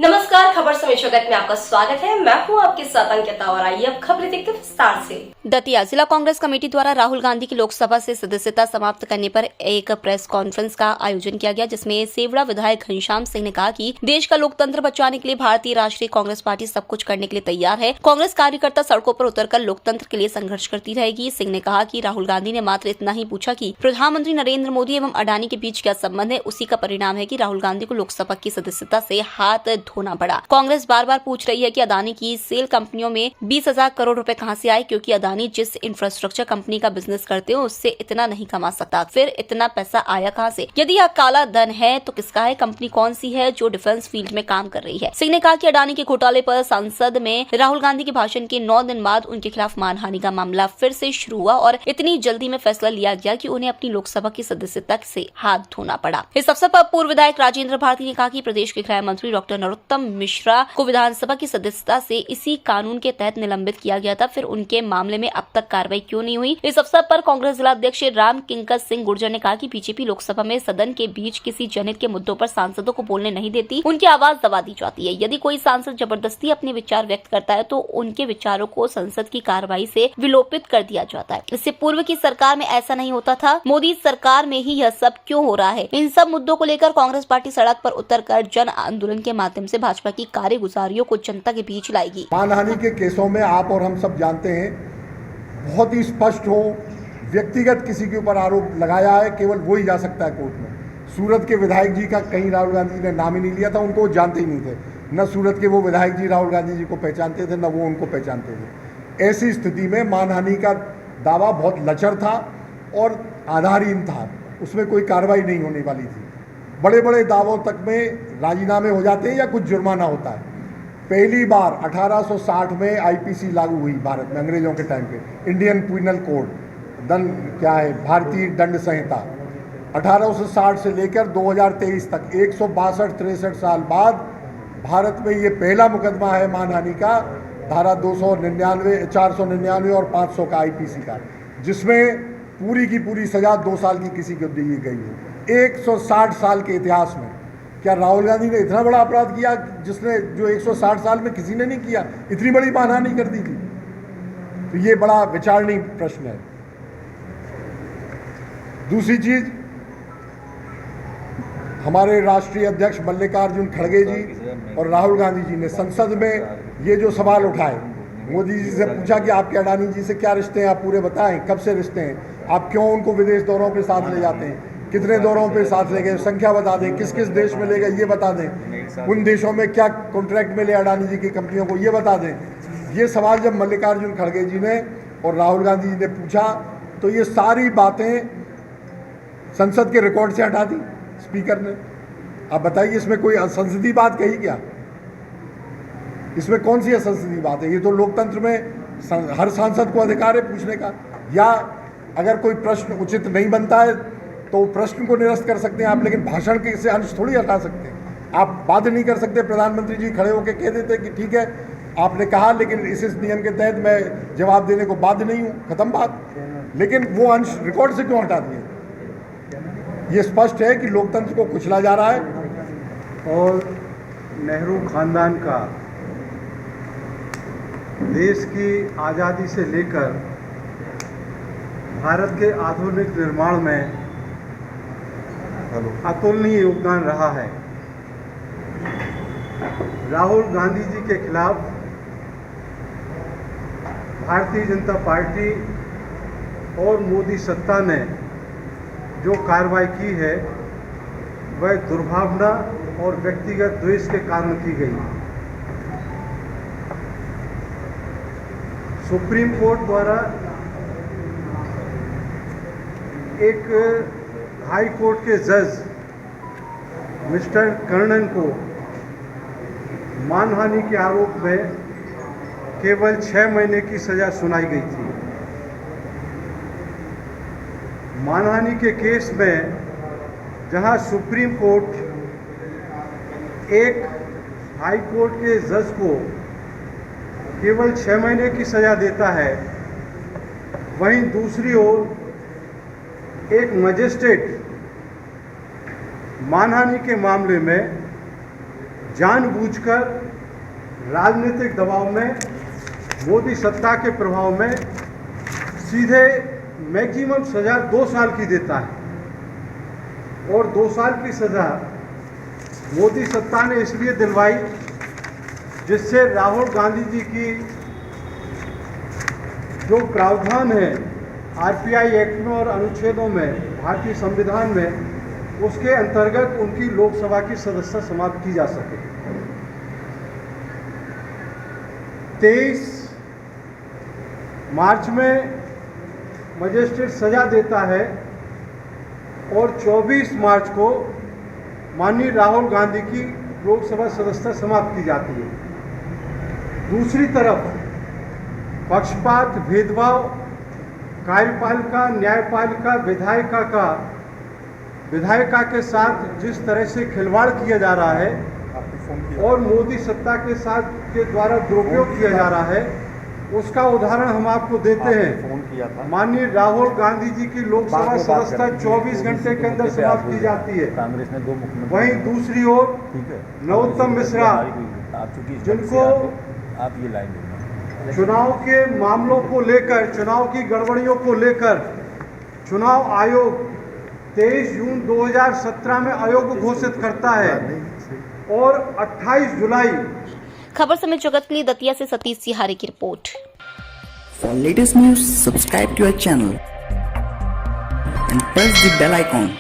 नमस्कार, खबर समय जगत में आपका स्वागत है। मैं हूं आपके साथ अंकिता और आइए अब खबरें देखते विस्तार से। दतिया जिला कांग्रेस कमेटी द्वारा राहुल गांधी की लोकसभा से सदस्यता समाप्त करने पर एक प्रेस कॉन्फ्रेंस का आयोजन किया गया, जिसमें सेवड़ा विधायक घनश्याम सिंह ने कहा कि देश का लोकतंत्र बचाने के लिए भारतीय राष्ट्रीय कांग्रेस पार्टी सब कुछ करने के लिए तैयार है। कांग्रेस कार्यकर्ता सड़कों पर उतरकर लोकतंत्र के लिए संघर्ष करती रहेगी। सिंह ने कहा कि राहुल गांधी ने मात्र इतना ही पूछा कि प्रधानमंत्री नरेंद्र मोदी एवं अडानी के बीच क्या संबंध है। उसी का परिणाम है कि राहुल गांधी को लोकसभा की सदस्यता से हाथ धोना पड़ा। कांग्रेस बार बार पूछ रही है कि अडानी की सेल कंपनियों में 20,000 करोड़ रुपए कहां से आए, क्योंकि अडानी जिस इंफ्रास्ट्रक्चर कंपनी का बिजनेस करते हो उससे इतना नहीं कमा सकता। फिर इतना पैसा आया कहां से? यदि यह काला धन है तो किसका है? कंपनी कौन सी है जो डिफेंस फील्ड में काम कर रही है? सिंह ने कहा कि अडानी के घोटाले पर संसद में राहुल गांधी के भाषण के 9 दिन बाद उनके खिलाफ मानहानि का मामला फिर से शुरू हुआ और इतनी जल्दी में फैसला लिया गया कि उन्हें अपनी लोकसभा की सदस्यता से हाथ धोना पड़ा। इस अवसर पर पूर्व विधायक राजेंद्र भारती ने कहा कि प्रदेश के गृह मंत्री डॉक्टर नरोत्तम मिश्रा को विधानसभा की सदस्यता से इसी कानून के तहत निलंबित किया गया था, फिर उनके मामले में अब तक कार्रवाई क्यों नहीं हुई। इस अवसर पर कांग्रेस जिला अध्यक्ष राम किंकर सिंह गुर्जर ने कहा कि बीजेपी लोकसभा में सदन के बीच किसी जनहित के मुद्दों पर सांसदों को बोलने नहीं देती, उनकी आवाज दबा दी जाती है। यदि कोई सांसद जबरदस्ती अपने विचार व्यक्त करता है तो उनके विचारों को संसद की कार्रवाई से विलोपित कर दिया जाता है। इससे पूर्व की सरकार में ऐसा नहीं होता था। मोदी सरकार में ही यह सब क्यों हो रहा है? इन सब मुद्दों को लेकर कांग्रेस पार्टी सड़क पर उतरकर जन आंदोलन के माध्यम से भाजपा की कार्यगुजारियों को जनता के बीच लाएगी। मानहानि के केसों में आप और हम सब जानते हैं, बहुत ही स्पष्ट हो, व्यक्तिगत किसी के ऊपर आरोप लगाया है, केवल वो ही जा सकता है कोर्ट में। सूरत के विधायक जी का कहीं राहुल गांधी जी ने नाम ही नहीं लिया था, उनको जानते ही नहीं थे। न सूरत के वो विधायक जी राहुल गांधी जी को पहचानते थे, न वो उनको पहचानते थे। ऐसी स्थिति में मानहानि का दावा बहुत लचर था और आधारहीन था, उसमें कोई कार्रवाई नहीं होने वाली थी। बड़े बड़े दावों तक में राजीनामे हो जाते हैं या कुछ जुर्माना होता है। पहली बार 1860 में आईपीसी लागू हुई भारत में, अंग्रेजों के टाइम पे, इंडियन पिनल कोड, दंड क्या है, भारतीय दंड संहिता। 1860 से लेकर 2023 तक 162-63 साल बाद भारत में ये पहला मुकदमा है मानहानि का, धारा 299, 499 और 500 का आईपीसी का, जिसमें पूरी की पूरी सजा 2 साल की किसी को दी गई है। 160 साल के इतिहास में क्या राहुल गांधी ने इतना बड़ा अपराध किया जिसने जो 160 साल में किसी ने नहीं किया? इतनी बड़ी मानहानि कर दी थी। तो ये बड़ा विचारणीय प्रश्न है। दूसरी चीज, हमारे राष्ट्रीय अध्यक्ष मल्लिकार्जुन खड़गे जी और राहुल गांधी जी ने संसद में ये जो सवाल उठाए, मोदी जी से पूछा कि आपके अडानी जी से क्या रिश्ते हैं, आप पूरे बताएं, कब से रिश्ते हैं, आप क्यों उनको विदेश दौरों पे साथ ले जाते हैं, कितने दौरों पे साथ ले गए, संख्या बता दें, किस किस देश में ले गए ये बता दें, उन देशों में क्या कॉन्ट्रैक्ट मिले अडानी जी की कंपनियों को ये बता दें। ये सवाल जब मल्लिकार्जुन खड़गे जी ने और राहुल गांधी जी ने पूछा तो ये सारी बातें संसद के रिकॉर्ड से हटा दी स्पीकर ने। आप बताइए, इसमें कोई असंसदीय बात कही क्या? इसमें कौन सी असंसदीय बात है? ये तो लोकतंत्र में हर सांसद को अधिकार है पूछने का, या अगर कोई प्रश्न उचित नहीं बनता है तो प्रश्न को निरस्त कर सकते हैं आप, लेकिन भाषण के से अंश थोड़ी हटा सकते हैं। आप बाध्य नहीं कर सकते। प्रधानमंत्री जी खड़े होकर कह देते कि ठीक है आपने कहा, लेकिन इस नियम के तहत मैं जवाब देने को बाध्य नहीं हूँ, खत्म बात। लेकिन वो अंश रिकॉर्ड से क्यों हटा दिए? ये स्पष्ट है कि लोकतंत्र को कुचला जा रहा है। और नेहरू खानदान का देश की आज़ादी से लेकर भारत के आधुनिक निर्माण में अतुलनीय योगदान रहा है। राहुल गांधी जी के खिलाफ भारतीय जनता पार्टी और मोदी सत्ता ने जो कार्रवाई की है वह दुर्भावना और व्यक्तिगत द्वेष के कारण की गई। सुप्रीम कोर्ट द्वारा एक हाई कोर्ट के जज मिस्टर कर्णन को मानहानि के आरोप में केवल 6 महीने की सजा सुनाई गई थी। मानहानि के केस में जहां सुप्रीम कोर्ट एक हाई कोर्ट के जज को केवल 6 महीने की सजा देता है, वहीं दूसरी ओर एक मजिस्ट्रेट मानहानि के मामले में जानबूझकर राजनीतिक दबाव में, मोदी सत्ता के प्रभाव में सीधे मैक्सिमम सज़ा 2 साल की देता है। और 2 साल की सज़ा मोदी सत्ता ने इसलिए दिलवाई जिससे राहुल गांधी जी की जो प्रावधान है आरपीआई एक्ट में और अनुच्छेदों में, भारतीय संविधान में, उसके अंतर्गत उनकी लोकसभा की सदस्यता समाप्त की जा सके। 23 मार्च में मजिस्ट्रेट सजा देता है और 24 मार्च को माननीय राहुल गांधी की लोकसभा सदस्यता समाप्त की जाती है। दूसरी तरफ पक्षपात, भेदभाव, कार्यपालिका, न्यायपालिका, विधायिका के साथ जिस तरह से खिलवाड़ किया जा रहा है और मोदी सत्ता के साथ के द्वारा दुरुपयोग किया जा रहा है, उसका उदाहरण हम आपको देते हैं। माननीय राहुल गांधी जी की लोकसभा सदस्यता 24 घंटे के अंदर समाप्त की जाती है। कांग्रेस ने 2 मुख्यमंत्री, वहीं दूसरी ओर नरोत्तम मिश्रा, जिनको आप ये लाइन देना, चुनाव के मामलों को लेकर, चुनाव की गड़बड़ियों को लेकर चुनाव आयोग 23 जून 2017 में अयोग्य घोषित करता है और 28 जुलाई। खबर समय जगत के लिए दतिया से सतीश सिहारी की report. For latest news, subscribe to our channel and press the bell icon.